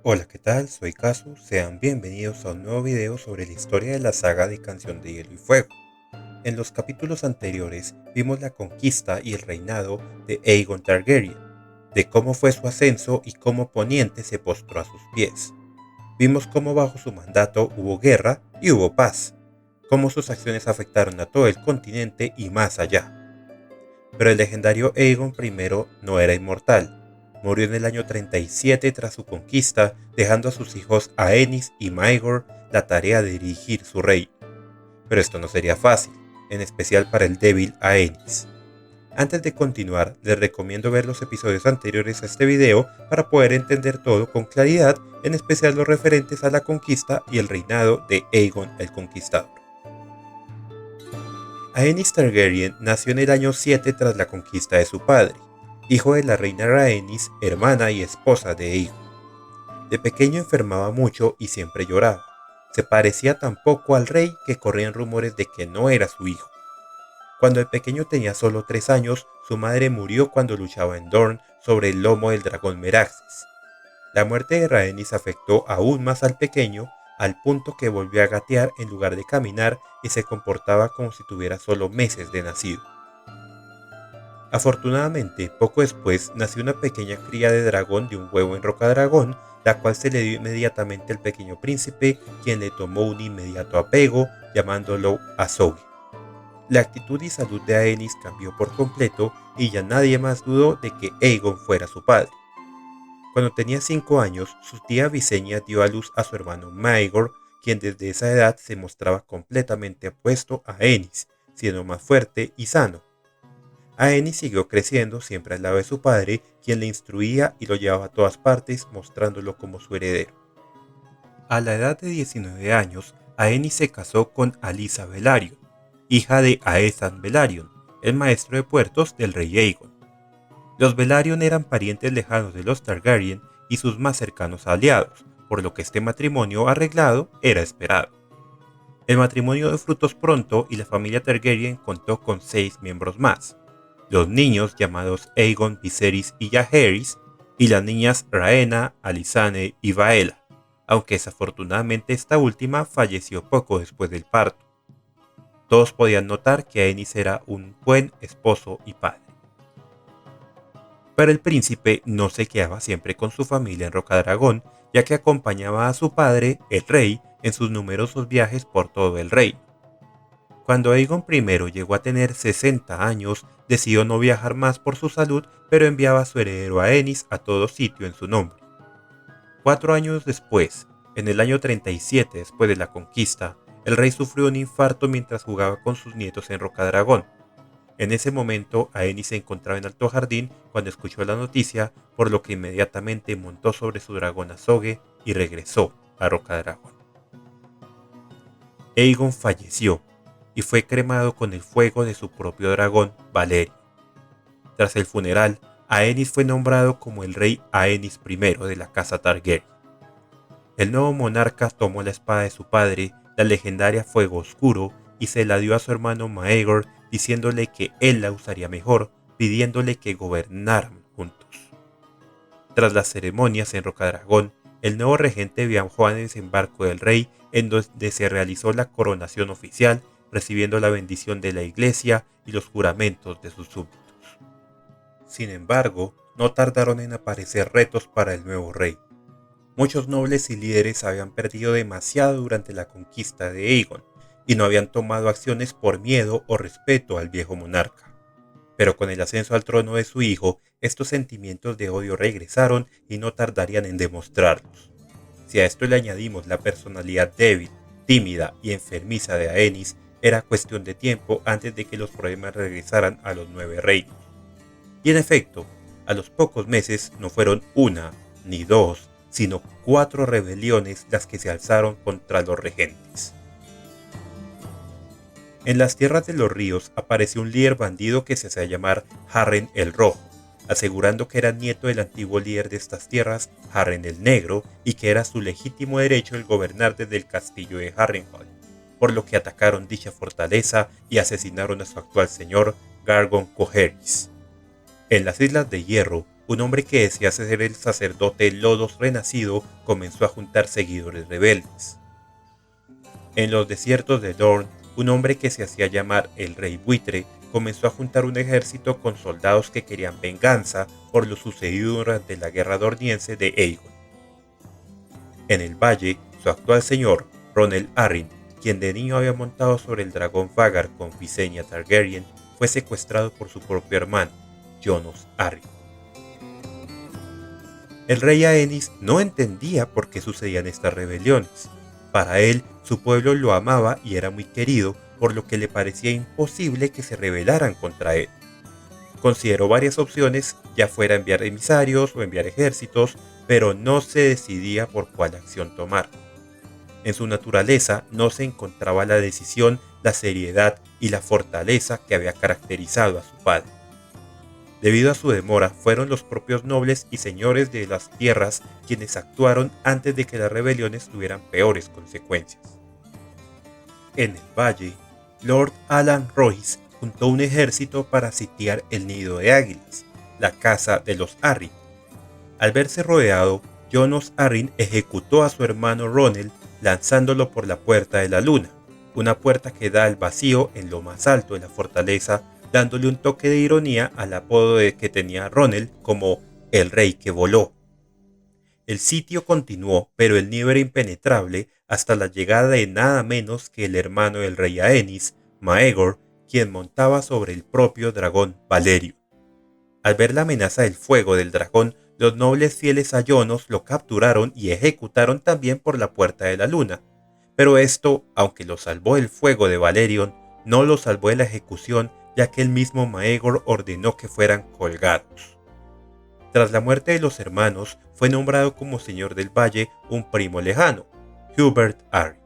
Hola, ¿qué tal? Soy Casu, sean bienvenidos a un nuevo video sobre la historia de la saga de Canción de Hielo y Fuego. En los capítulos anteriores vimos la conquista y el reinado de Aegon Targaryen, de cómo fue su ascenso y cómo Poniente se postró a sus pies. Vimos cómo bajo su mandato hubo guerra y hubo paz, cómo sus acciones afectaron a todo el continente y más allá. Pero el legendario Aegon I no era inmortal. Murió en el año 37 tras su conquista, dejando a sus hijos Aenys y Maegor la tarea de dirigir su reino. Pero esto no sería fácil, en especial para el débil Aenys. Antes de continuar, les recomiendo ver los episodios anteriores a este video para poder entender todo con claridad, en especial los referentes a la conquista y el reinado de Aegon el Conquistador. Aenys Targaryen nació en el año 7 tras la conquista de su padre, hijo de la reina Rhaenys, hermana y esposa de Aegon. De pequeño enfermaba mucho y siempre lloraba. Se parecía tan poco al rey que corrían rumores de que no era su hijo. Cuando el pequeño tenía solo 3 años, su madre murió cuando luchaba en Dorne sobre el lomo del dragón Meraxes. La muerte de Rhaenys afectó aún más al pequeño, al punto que volvió a gatear en lugar de caminar y se comportaba como si tuviera solo meses de nacido. Afortunadamente, poco después nació una pequeña cría de dragón de un huevo en Rocadragón, la cual se le dio inmediatamente al pequeño príncipe, quien le tomó un inmediato apego, llamándolo Azog. La actitud y salud de Aenys cambió por completo y ya nadie más dudó de que Aegon fuera su padre. Cuando tenía 5 años, su tía Visenya dio a luz a su hermano Maegor, quien desde esa edad se mostraba completamente opuesto a Aenys, siendo más fuerte y sano. Aenys siguió creciendo siempre al lado de su padre, quien le instruía y lo llevaba a todas partes, mostrándolo como su heredero. A la edad de 19 años, Aenys se casó con Alyssa Velaryon, hija de Aesan Velaryon, el maestro de puertos del rey Aegon. Los Velaryon eran parientes lejanos de los Targaryen y sus más cercanos aliados, por lo que este matrimonio arreglado era esperado. El matrimonio dio frutos pronto y la familia Targaryen contó con 6 miembros más: los niños llamados Aegon, Viserys y Jaehaerys, y las niñas Rhaena, Alysanne y Baela, aunque desafortunadamente esta última falleció poco después del parto. Todos podían notar que Aenys era un buen esposo y padre. Pero el príncipe no se quedaba siempre con su familia en Rocadragón, ya que acompañaba a su padre, el rey, en sus numerosos viajes por todo el reino. Cuando Aegon I llegó a tener 60 años, decidió no viajar más por su salud, pero enviaba a su heredero Aenys a todo sitio en su nombre. 4 años después, en el año 37 después de la conquista, el rey sufrió un infarto mientras jugaba con sus nietos en Rocadragón. En ese momento, Aenys se encontraba en Alto Jardín cuando escuchó la noticia, por lo que inmediatamente montó sobre su dragón Azogue y regresó a Rocadragón. Aegon falleció y fue cremado con el fuego de su propio dragón, Valerion. Tras el funeral, Aenys fue nombrado como el rey Aenys I de la casa Targaryen. El nuevo monarca tomó la espada de su padre, la legendaria Fuego Oscuro, y se la dio a su hermano Maegor, diciéndole que él la usaría mejor, pidiéndole que gobernaran juntos. Tras las ceremonias en Rocadragón, el nuevo regente viajó al desembarco del rey, en donde se realizó la coronación oficial, recibiendo la bendición de la iglesia y los juramentos de sus súbditos. Sin embargo, no tardaron en aparecer retos para el nuevo rey. Muchos nobles y líderes habían perdido demasiado durante la conquista de Aegon y no habían tomado acciones por miedo o respeto al viejo monarca. Pero con el ascenso al trono de su hijo, estos sentimientos de odio regresaron y no tardarían en demostrarlos. Si a esto le añadimos la personalidad débil, tímida y enfermiza de Aenys, era cuestión de tiempo antes de que los problemas regresaran a los 9 reinos. Y en efecto, a los pocos meses no fueron una ni dos, sino 4 rebeliones las que se alzaron contra los regentes. En las tierras de los ríos apareció un líder bandido que se hacía llamar Harren el Rojo, asegurando que era nieto del antiguo líder de estas tierras, Harren el Negro, y que era su legítimo derecho el gobernar desde el castillo de Harrenhal, por lo que atacaron dicha fortaleza y asesinaron a su actual señor, Gargon Coheris. En las Islas de Hierro, un hombre que decía ser el sacerdote Lodos renacido comenzó a juntar seguidores rebeldes. En los desiertos de Dorne, un hombre que se hacía llamar el Rey Buitre comenzó a juntar un ejército con soldados que querían venganza por lo sucedido durante la guerra dorniense de Aegon. En el valle, su actual señor, Ronel Arryn, quien de niño había montado sobre el dragón Vagar con Visenya Targaryen, fue secuestrado por su propio hermano, Yonos Arryn. El rey Aenys no entendía por qué sucedían estas rebeliones. Para él, su pueblo lo amaba y era muy querido, por lo que le parecía imposible que se rebelaran contra él. Consideró varias opciones, ya fuera enviar emisarios o enviar ejércitos, pero no se decidía por cuál acción tomar. En su naturaleza no se encontraba la decisión, la seriedad y la fortaleza que había caracterizado a su padre. Debido a su demora, fueron los propios nobles y señores de las tierras quienes actuaron antes de que las rebeliones tuvieran peores consecuencias. En el valle, Lord Alan Royce juntó un ejército para sitiar el nido de águilas, la casa de los Arryn. Al verse rodeado, Yonos Arryn ejecutó a su hermano Ronel lanzándolo por la Puerta de la Luna, una puerta que da al vacío en lo más alto de la fortaleza, dándole un toque de ironía al apodo que tenía Ronel como el rey que voló. El sitio continuó, pero el nido era impenetrable hasta la llegada de nada menos que el hermano del rey Aenys, Maegor, quien montaba sobre el propio dragón Valerio. Al ver la amenaza del fuego del dragón, los nobles fieles a Yonos lo capturaron y ejecutaron también por la Puerta de la Luna. Pero esto, aunque lo salvó del fuego de Valerion, no lo salvó de la ejecución, ya que el mismo Maegor ordenó que fueran colgados. Tras la muerte de los hermanos, fue nombrado como señor del valle un primo lejano, Hubert Arryn.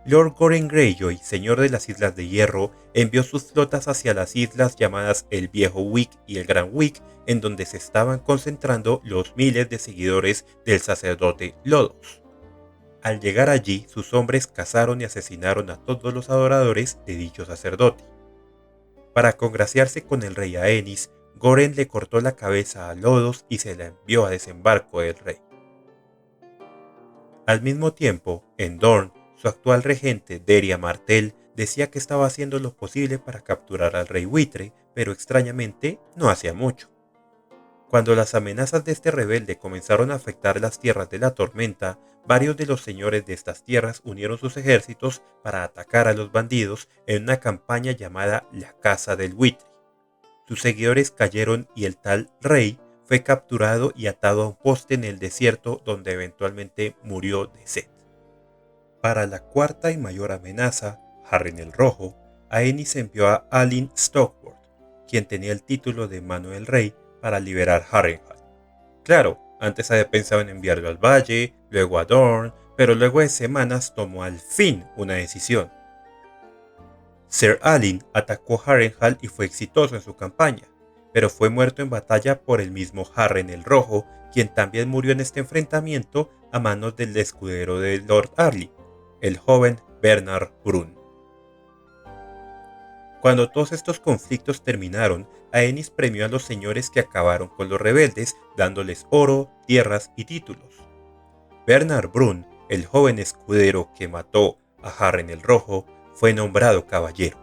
Lord Goren Greyjoy, señor de las Islas de Hierro, envió sus flotas hacia las islas llamadas el Viejo Wick y el Gran Wick, en donde se estaban concentrando los miles de seguidores del sacerdote Lodos. Al llegar allí, sus hombres cazaron y asesinaron a todos los adoradores de dicho sacerdote. Para congraciarse con el rey Aenys, Goren le cortó la cabeza a Lodos y se la envió a desembarco del rey. Al mismo tiempo, en Dorne, su actual regente, Deria Martell, decía que estaba haciendo lo posible para capturar al rey buitre, pero extrañamente no hacía mucho. Cuando las amenazas de este rebelde comenzaron a afectar las tierras de la tormenta, varios de los señores de estas tierras unieron sus ejércitos para atacar a los bandidos en una campaña llamada la Caza del Buitre. Sus seguidores cayeron y el tal rey fue capturado y atado a un poste en el desierto, donde eventualmente murió de sed. Para la cuarta y mayor amenaza, Harren el Rojo, Aenys envió a Alyn Stockworth, quien tenía el título de mano del rey, para liberar Harrenhal. Claro, antes había pensado en enviarlo al valle, luego a Dorne, pero luego de semanas tomó al fin una decisión. Ser Alyn atacó Harrenhal y fue exitoso en su campaña, pero fue muerto en batalla por el mismo Harren el Rojo, quien también murió en este enfrentamiento a manos del escudero de Lord Arly, el joven Bernard Brun. Cuando todos estos conflictos terminaron, Aenys premió a los señores que acabaron con los rebeldes, dándoles oro, tierras y títulos. Bernard Brun, el joven escudero que mató a Harren el Rojo, fue nombrado caballero.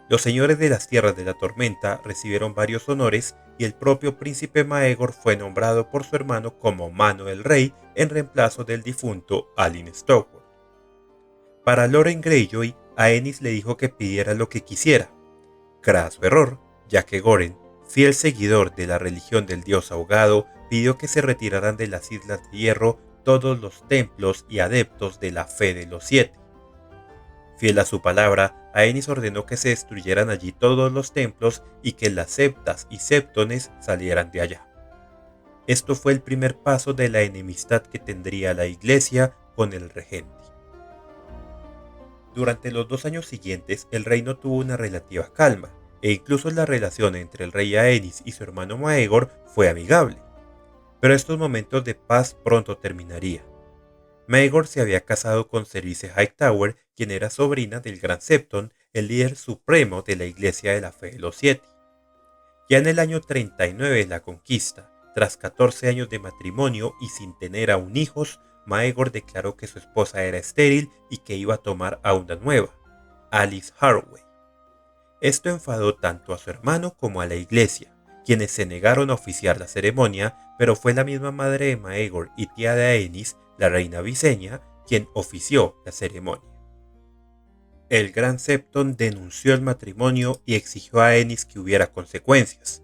Los señores de las tierras de la tormenta recibieron varios honores y el propio príncipe Maegor fue nombrado por su hermano como mano del rey en reemplazo del difunto Alyn Stockworth. Para Loren Greyjoy, Aenys le dijo que pidiera lo que quisiera. Craso error, ya que Goren, fiel seguidor de la religión del dios ahogado, pidió que se retiraran de las Islas de Hierro todos los templos y adeptos de la fe de los siete. Fiel a su palabra, Aenys ordenó que se destruyeran allí todos los templos y que las septas y septones salieran de allá. Esto fue el primer paso de la enemistad que tendría la iglesia con el regente. Durante los 2 años siguientes, el reino tuvo una relativa calma, e incluso la relación entre el rey Aenys y su hermano Maegor fue amigable. Pero estos momentos de paz pronto terminarían. Maegor se había casado con Cerise Hightower, quien era sobrina del Gran Septon, el líder supremo de la Iglesia de la Fe de los Siete. Ya en el año 39 de la conquista, tras 14 años de matrimonio y sin tener aún hijos, Maegor declaró que su esposa era estéril y que iba a tomar a una nueva, Alice Hathaway. Esto enfadó tanto a su hermano como a la iglesia, quienes se negaron a oficiar la ceremonia, pero fue la misma madre de Maegor y tía de Aenys, la reina Visenya, quien ofició la ceremonia. El gran Septon denunció el matrimonio y exigió a Aenys que hubiera consecuencias.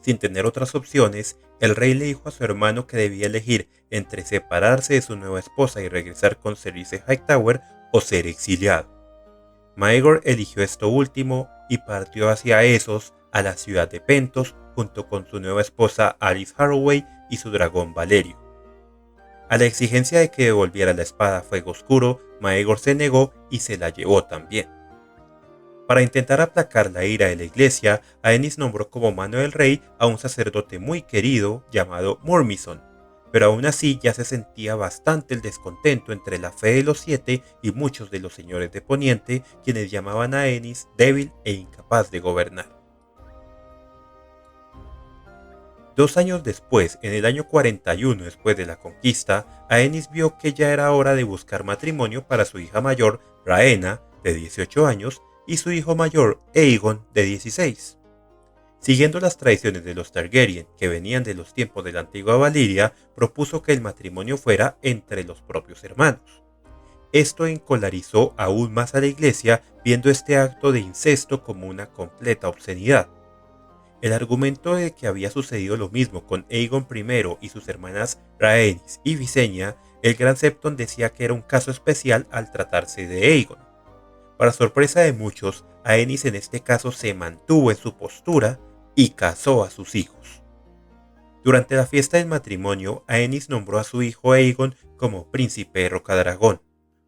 Sin tener otras opciones, el rey le dijo a su hermano que debía elegir entre separarse de su nueva esposa y regresar con Cerise Hightower o ser exiliado. Maegor eligió esto último y partió hacia Essos, a la ciudad de Pentos, junto con su nueva esposa Alice Hathaway y su dragón Valerio. A la exigencia de que devolviera la espada a fuego oscuro, Maegor se negó y se la llevó también. Para intentar aplacar la ira de la iglesia, Aenys nombró como mano del rey a un sacerdote muy querido llamado Murmison, pero aún así ya se sentía bastante el descontento entre la fe de los 7 y muchos de los señores de Poniente, quienes llamaban a Aenys débil e incapaz de gobernar. 2 años después, en el año 41 después de la conquista, Aenys vio que ya era hora de buscar matrimonio para su hija mayor, Rhaena, de 18 años, y su hijo mayor, Aegon, de 16. Siguiendo las tradiciones de los Targaryen, que venían de los tiempos de la antigua Valiria, propuso que el matrimonio fuera entre los propios hermanos. Esto encolarizó aún más a la iglesia, viendo este acto de incesto como una completa obscenidad. El argumento de que había sucedido lo mismo con Aegon I y sus hermanas Rhaenys y Visenya, el gran Septon decía que era un caso especial al tratarse de Aegon. Para sorpresa de muchos, Aenys en este caso se mantuvo en su postura y casó a sus hijos. Durante la fiesta del matrimonio, Aenys nombró a su hijo Aegon como príncipe de Rocadragón,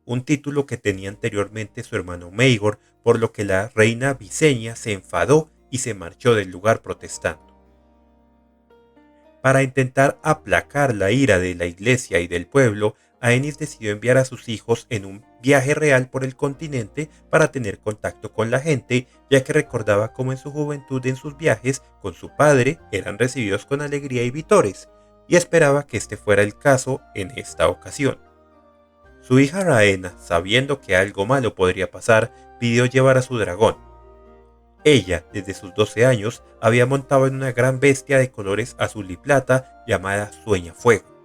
un título que tenía anteriormente su hermano Maegor, por lo que la reina Visenya se enfadó y se marchó del lugar protestando. Para intentar aplacar la ira de la iglesia y del pueblo, Aenys decidió enviar a sus hijos en un viaje real por el continente para tener contacto con la gente, ya que recordaba cómo en su juventud en sus viajes con su padre eran recibidos con alegría y vítores, y esperaba que este fuera el caso en esta ocasión. Su hija Rhaena, sabiendo que algo malo podría pasar, pidió llevar a su dragón. Ella, desde sus 12 años, había montado en una gran bestia de colores azul y plata llamada Sueñafuego,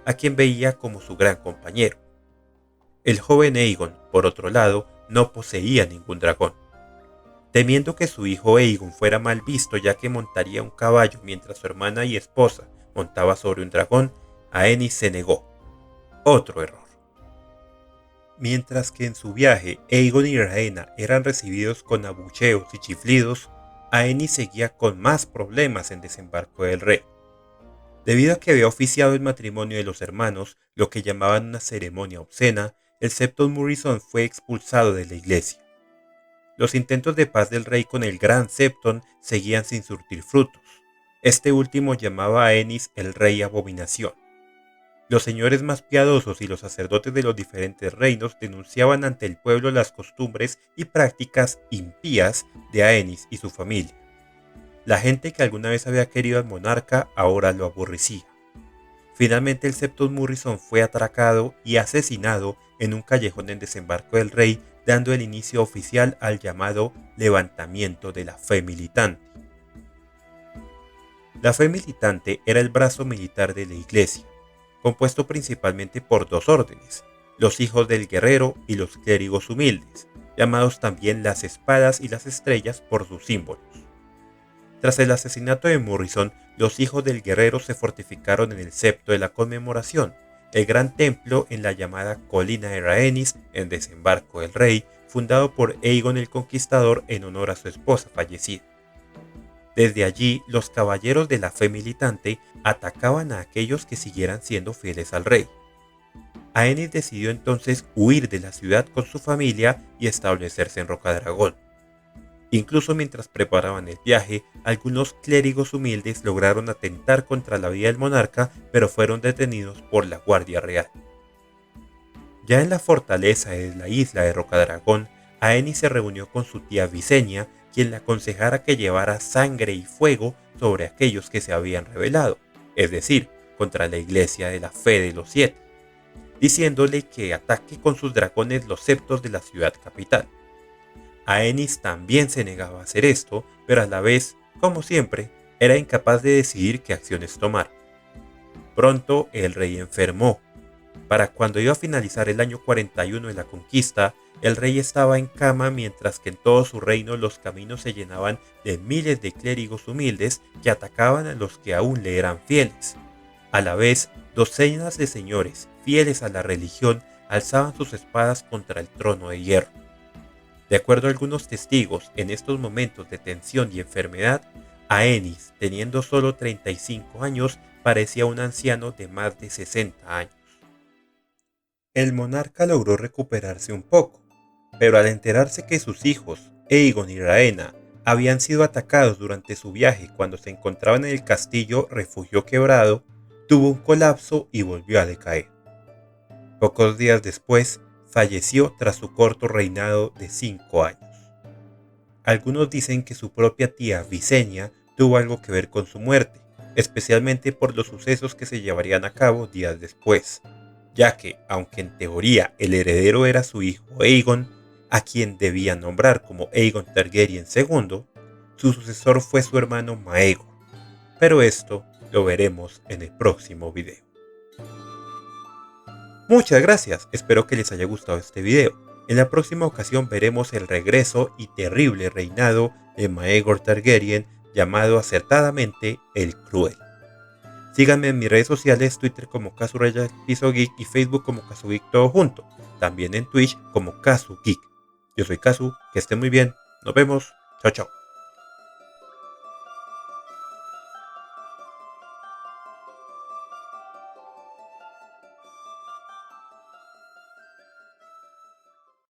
a quien veía como su gran compañero. El joven Aegon, por otro lado, no poseía ningún dragón. Temiendo que su hijo Aegon fuera mal visto ya que montaría un caballo mientras su hermana y esposa montaba sobre un dragón, Aenys se negó. Otro error. Mientras que en su viaje Aegon y Rhaena eran recibidos con abucheos y chiflidos, Aenys seguía con más problemas en Desembarco del Rey. Debido a que había oficiado el matrimonio de los hermanos, lo que llamaban una ceremonia obscena, el Septon Murrison fue expulsado de la iglesia. Los intentos de paz del rey con el gran Septon seguían sin surtir frutos. Este último llamaba a Aenys el rey abominación. Los señores más piadosos y los sacerdotes de los diferentes reinos denunciaban ante el pueblo las costumbres y prácticas impías de Aenys y su familia. La gente que alguna vez había querido al monarca ahora lo aborrecía. Finalmente el Septon Murrison fue atracado y asesinado en un callejón en Desembarco del Rey, dando el inicio oficial al llamado levantamiento de la fe militante. La fe militante era el brazo militar de la iglesia, compuesto principalmente por 2 órdenes, los hijos del guerrero y los clérigos humildes, llamados también las espadas y las estrellas por sus símbolos. Tras el asesinato de Murrison, los hijos del guerrero se fortificaron en el septo de la conmemoración, el gran templo en la llamada Colina de Rhaenys en Desembarco del Rey, fundado por Aegon el Conquistador en honor a su esposa fallecida. Desde allí, los caballeros de la fe militante atacaban a aquellos que siguieran siendo fieles al rey. Aenys decidió entonces huir de la ciudad con su familia y establecerse en Rocadragón. Incluso mientras preparaban el viaje, algunos clérigos humildes lograron atentar contra la vida del monarca, pero fueron detenidos por la Guardia Real. Ya en la fortaleza de la isla de Rocadragón, Aenys se reunió con su tía Visenya, quien le aconsejara que llevara sangre y fuego sobre aquellos que se habían rebelado, es decir, contra la iglesia de la fe de los 7, diciéndole que ataque con sus dragones los septos de la ciudad capital. Aenys también se negaba a hacer esto, pero a la vez, como siempre, era incapaz de decidir qué acciones tomar. Pronto el rey enfermó. Para cuando iba a finalizar el año 41 de la conquista, el rey estaba en cama mientras que en todo su reino los caminos se llenaban de miles de clérigos humildes que atacaban a los que aún le eran fieles. A la vez, docenas de señores fieles a la religión alzaban sus espadas contra el trono de hierro. De acuerdo a algunos testigos, en estos momentos de tensión y enfermedad, Aenys, teniendo solo 35 años, parecía un anciano de más de 60 años. El monarca logró recuperarse un poco, pero al enterarse que sus hijos, Aegon y Rhaena, habían sido atacados durante su viaje cuando se encontraban en el castillo Refugio Quebrado, tuvo un colapso y volvió a decaer. Pocos días después, falleció tras su corto reinado de 5 años. Algunos dicen que su propia tía Visenya tuvo algo que ver con su muerte, especialmente por los sucesos que se llevarían a cabo días después, ya que, aunque en teoría el heredero era su hijo Aegon, a quien debía nombrar como Aegon Targaryen II, su sucesor fue su hermano Maegor, pero esto lo veremos en el próximo video. Muchas gracias, espero que les haya gustado este video. En la próxima ocasión veremos el regreso y terrible reinado de Maegor Targaryen, llamado acertadamente el Cruel. Síganme en mis redes sociales, Twitter como KazuRayasPisoGeek y Facebook como KazuGeek todo junto. También en Twitch como KazuGeek. Yo soy Kazu, que esté muy bien. Nos vemos. Chao, chao.